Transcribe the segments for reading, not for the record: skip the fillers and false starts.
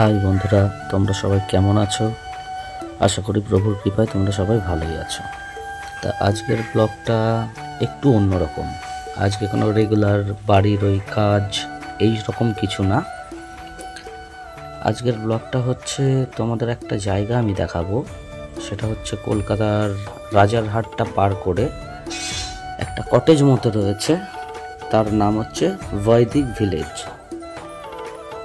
High বন্ধুরা, তোমরা সবাই কেমন আছো? আশা করি প্রভুর কৃপায় তোমরা সবাই ভালোই আছো। তা আজকের ব্লগটা একটু অন্যরকম। আজকে কোনো রেগুলার বাড়ির ওই কাজ এই রকম কিছু না। আজকের ব্লগটা হচ্ছে তোমাদের একটা জায়গা আমি দেখাবো। সেটা হচ্ছে কলকাতার রাজারহাটটা পার করে একটা কটেজ মতো রয়েছে, তার নাম হচ্ছে বৈদিক ভিলেজ।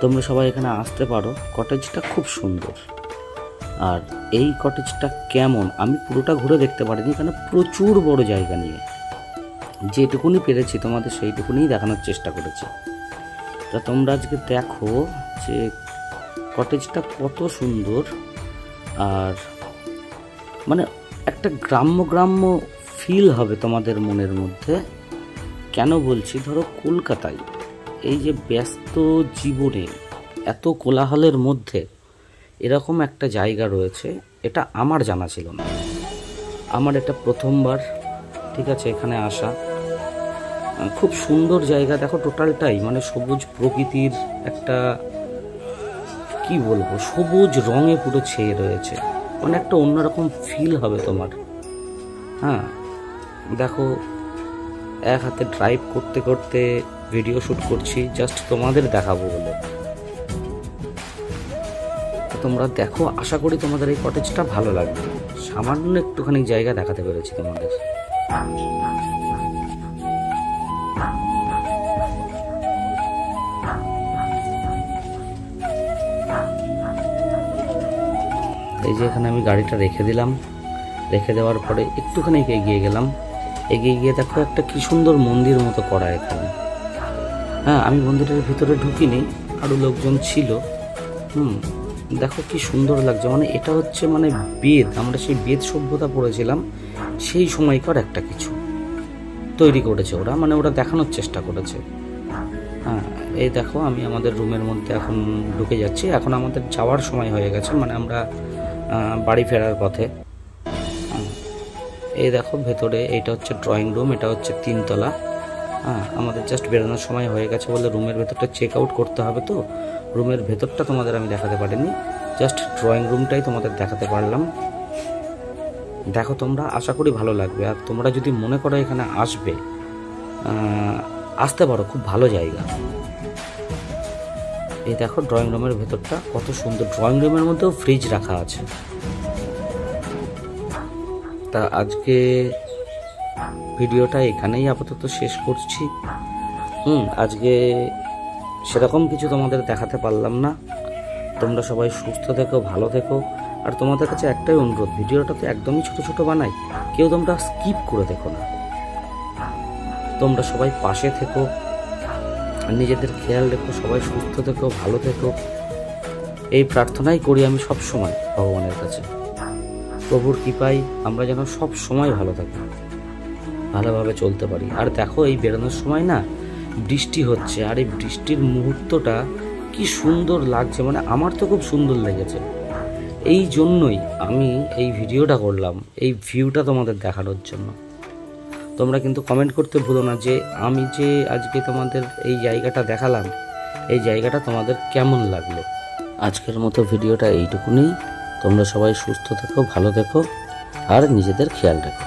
তোমরা সবাই এখানে আসতে পারো। কটেজটা খুব সুন্দর। আর এই কটেজটা কেমন আমি পুরোটা ঘুরে দেখতে পারিনি, কারণ প্রচুর বড় জায়গা নিয়ে যেটুকুনি পেরেছি তোমাদের সেইটুকুনি দেখানোর চেষ্টা করেছি। তা তোমরা আজকে দেখো যে কটেজটা কত সুন্দর। আর মানে একটা গ্রাম্য গ্রাম্য ফিল হবে তোমাদের মনের মধ্যে। কেন বলছি, ধরো কলকাতায় এই যে ব্যস্ত জীবনে এত কোলাহলের মধ্যে এরকম একটা জায়গা রয়েছে, এটা আমার জানা ছিল না। আমার এটা প্রথমবার, ঠিক আছে, এখানে আসা। খুব সুন্দর জায়গা। দেখো টোটালটাই মানে সবুজ প্রকৃতির একটা, কি বলবো, সবুজ রঙে পুরো ছেয়ে রয়েছে। মানে একটা অন্যরকম ফিল হবে তোমার। হ্যাঁ দেখো, এক হাতে ড্রাইভ করতে করতে ভিডিও শ্যুট করছি জাস্ট তোমাদের দেখাবো বলে। তোমরা দেখো, আশা করি তোমাদের এই কটেজটা ভালো লাগবে। সামান্য একটুখানি জায়গা দেখাতে পেরেছি তোমাদের। এই যে এখানে আমি গাড়িটা রেখে দিলাম। রেখে দেওয়ার পরে একটুখানি এগিয়ে গেলাম। এগিয়ে গিয়ে দেখো একটা কি সুন্দর মন্দির মতো করা এখানে। হ্যাঁ, আমি মন্দিরের ভিতরে ঢুকিনি, আরো লোকজন ছিল। দেখো কি সুন্দর লাগছে। মানে এটা হচ্ছে মানে বেদ, আমরা সেই বেদ সভ্যতা পড়েছিলাম সেই সময়কার একটা কিছু তৈরি করেছে ওরা, মানে ওরা দেখানোর চেষ্টা করেছে। হ্যাঁ, এই দেখো আমি আমাদের রুমের মধ্যে এখন ঢুকে যাচ্ছি। এখন আমাদের যাওয়ার সময় হয়ে গেছে, মানে আমরা বাড়ি ফেরার পথে। এই দেখো ভেতরে এইটা হচ্ছে ড্রয়িং রুম, এটা হচ্ছে 3 তলা। হ্যাঁ, আমাদের জাস্ট বেরোনোর সময় হয়ে গেছে বলে রুমের ভেতরটা চেক আউট করতে হবে, তো রুমের ভেতরটা তোমাদের আমি দেখাতে পারিনি, জাস্ট ড্রয়িং রুমটাই তোমাদের দেখাতে পারলাম। দেখো তোমরা, আশা করি ভালো লাগবে। আর তোমরা যদি মনে করো এখানে আসবে, আসতে পারো, খুব ভালো জায়গা। এই দেখো ড্রয়িং রুমের ভেতরটা কত সুন্দর। ড্রয়িং রুমের মধ্যেও ফ্রিজ রাখা আছে। তা আজকে ভিডিওটা এখানেই আপাতত শেষ করছি। আজকে সেরকম কিছু তোমাদের দেখাতে পারলাম না। তোমরা সবাই সুস্থ থেকো, ভালো থেকো। আর তোমাদের কাছে একটাই অনুরোধ, ভিডিওটা তো একদমই ছোট ছোট বানাই, কেউ তোমরা স্কিপ করে দেখো না। তোমরা সবাই পাশে থেকো, নিজেদের খেয়াল রেখো, সবাই সুস্থ থেকো, ভালো থেকো, এই প্রার্থনাই করি আমি সব সময় ভগবানের কাছে। প্রভুর কৃপায় আমরা যেন সব সময় ভালো থাকি, ভালোভাবে চলতে পারি। আর দেখো এই বেরোনোর সময় না বৃষ্টি হচ্ছে, আর এই বৃষ্টির মুহূর্তটা কি সুন্দর লাগছে। মানে আমার তো খুব সুন্দর লেগেছে। এই জন্যই আমি এই ভিডিওটা করলাম, এই ভিউটা তোমাদের দেখানোর জন্য। তোমরা কিন্তু কমেন্ট করতে ভুলো না যে আমি যে আজকে তোমাদের এই জায়গাটা দেখালাম, এই জায়গাটা তোমাদের কেমন লাগলো। আজকের মতো ভিডিওটা এইটুকুনি। তোমরা সবাই সুস্থ থেকো, ভালো থেকো, আর নিজেদের খেয়াল রেখো।